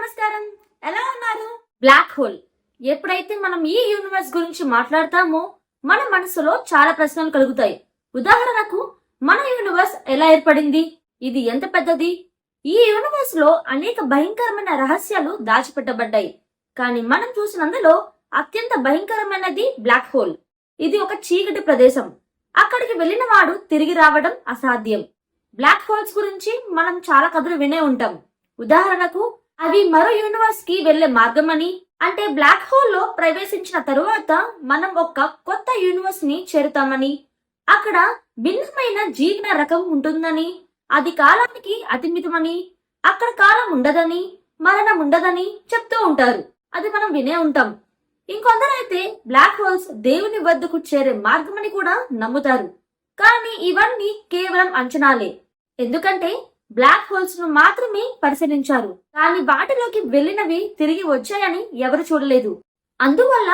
నమస్కారం. ఎలా ఉన్నారు? Black hole. ఎప్పుడైతే మనం ఈ యూనివర్స్ గురించి మాట్లాడతామో మన మనసులో చాలా ప్రశ్నలు కలుగుతాయి. ఉదాహరణకు, మన యూనివర్స్ ఎలా ఏర్పడింది? ఇది ఎంత పెద్దది? ఈ యూనివర్స్ లో అనేక భయంకరమైన రహస్యాలు దాచిపెట్టబడ్డాయి. కానీ మనం చూసినందులో అత్యంత భయంకరమైనది బ్లాక్ హోల్. ఇది ఒక చీకటి ప్రదేశం. అక్కడికి వెళ్ళిన వాడు తిరిగి రావడం అసాధ్యం. బ్లాక్ హోల్స్ గురించి మనం చాలా కథలు వినే ఉంటాం. ఉదాహరణకు, అవి మరో యూనివర్స్ కి వెళ్లే మార్గమని, అంటే బ్లాక్ హోల్ లో ప్రవేశించిన తరువాత మనం ఒక కొత్త యూనివర్స్ ని చేరుతామని, అక్కడ భిన్నమైన జీవన రకం ఉంటుందని, అది కాలానికి అతిమితమని, అక్కడ కాలం ఉండదని, మరణం ఉండదని చెప్తూ ఉంటారు. అది మనం వినే ఉంటాం. ఇంకొందరైతే బ్లాక్ హోల్స్ దేవుని వద్దకు చేరే మార్గమని కూడా నమ్ముతారు. కానీ ఇవన్నీ కేవలం అంచనాలే. ఎందుకంటే బ్లాక్ హోల్స్ ను మాత్రమే పరిశీలించారు, కానీ వాటిలోకి వెళ్ళినవి తిరిగి వచ్చాయని ఎవరు చూడలేదు. అందువల్ల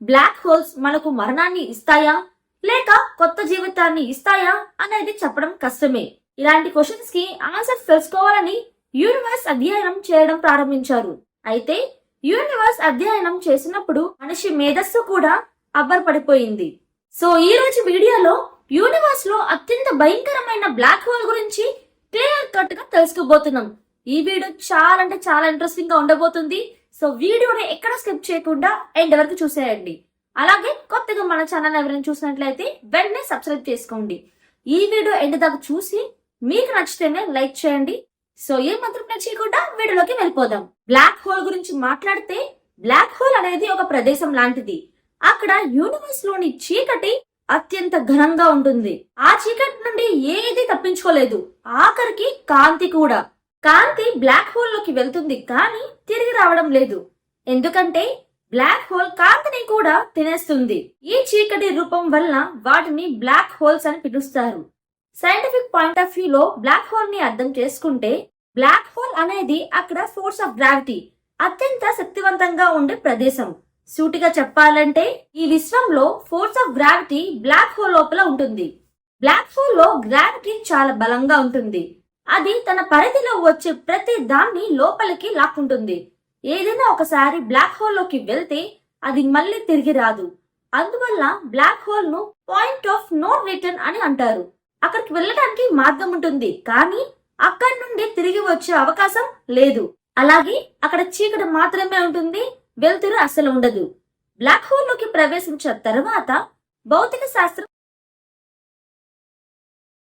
బ్లాక్ హోల్స్ మనకు మరణాన్ని ఇస్తాయా లేక కొత్త జీవితాన్ని ఇస్తాయా అనేది చెప్పడం కష్టమే. ఇలాంటి క్వశ్చన్స్ కి ఆన్సర్ తెలుసుకోవాలని యూనివర్స్ అధ్యయనం చేయడం ప్రారంభించారు. అయితే యూనివర్స్ అధ్యయనం చేసినప్పుడు మనిషి మేధస్సు కూడా అబ్బరపడిపోయింది. సో ఈ రోజు వీడియోలో యూనివర్స్ లో అత్యంత భయంకరమైన బ్లాక్ హోల్ గురించి క్లియర్ కట్ గా తెలుసుకోబోతున్నాం. ఈ వీడియో చాలా ఇంట్రెస్టింగ్ గా ఉండబోతుంది. సో వీడియోని ఎక్కడ స్కిప్ చేయకుండా ఎండ్ వరకు చూసేయండి. అలాగే కొత్తగా మన ఛానల్ ఎవరైనా చూసినట్లయితే వెంటనే సబ్స్క్రైబ్ చేసుకోండి. ఈ వీడియో ఎండ్ దాకా చూసి మీకు నచ్చితేనే లైక్ చేయండి. సో ఏ మాత్రం నచ్చకుండా వీడియోలోకి వెళ్ళిపోదాం. బ్లాక్ హోల్ గురించి మాట్లాడితే, బ్లాక్ హోల్ అనేది ఒక ప్రదేశం లాంటిది. అక్కడ యూనివర్స్ లోని చీకటి అత్యంత ఘనంగా ఉంటుంది. ఆ చీకటి నుండి ఏది తప్పించుకోలేదు, ఆఖరికి కాంతి కూడా. కాంతి బ్లాక్ హోల్ లోకి వెళ్తుంది కానీ తిరిగి రావడం లేదు. ఎందుకంటే బ్లాక్ హోల్ కాంతిని కూడా తినేస్తుంది. ఈ చీకటి రూపం వల్ల వాటిని బ్లాక్ హోల్స్ అని పిలుస్తారు. సైంటిఫిక్ పాయింట్ ఆఫ్ వ్యూ లో బ్లాక్ హోల్ ని అర్థం చేసుకుంటే, బ్లాక్ హోల్ అనేది అక్కడ ఫోర్స్ ఆఫ్ గ్రావిటీ అత్యంత శక్తివంతంగా ఉండే ప్రదేశం. సూటిగా చెప్పాలంటే ఈ విశ్వంలో force of gravity black hole లోపల ఉంటుంది. బ్లాక్ హోల్ లో గ్రావిటీ చాలా బలంగా ఉంటుంది. అది తన పరిధిలో వచ్చే ప్రతి దాన్ని లోపలికి లాక్కుంటుంది. ఏదైనా ఒకసారి బ్లాక్ హోల్ లోకి వెళ్తే అది మళ్ళీ తిరిగి రాదు. అందువల్ల బ్లాక్ హోల్ ను పాయింట్ ఆఫ్ నో రిటర్న్ అని అంటారు. అక్కడికి వెళ్ళడానికి మార్గం ఉంటుంది, కానీ అక్కడి నుండి తిరిగి వచ్చే అవకాశం లేదు. అలాగే అక్కడ చీకటి మాత్రమే ఉంటుంది, వెలుతురు అస్సలు ఉండదు. బ్లాక్ హోల్ లోకి ప్రవేశించిన తర్వాత భౌతిక శాస్త్రం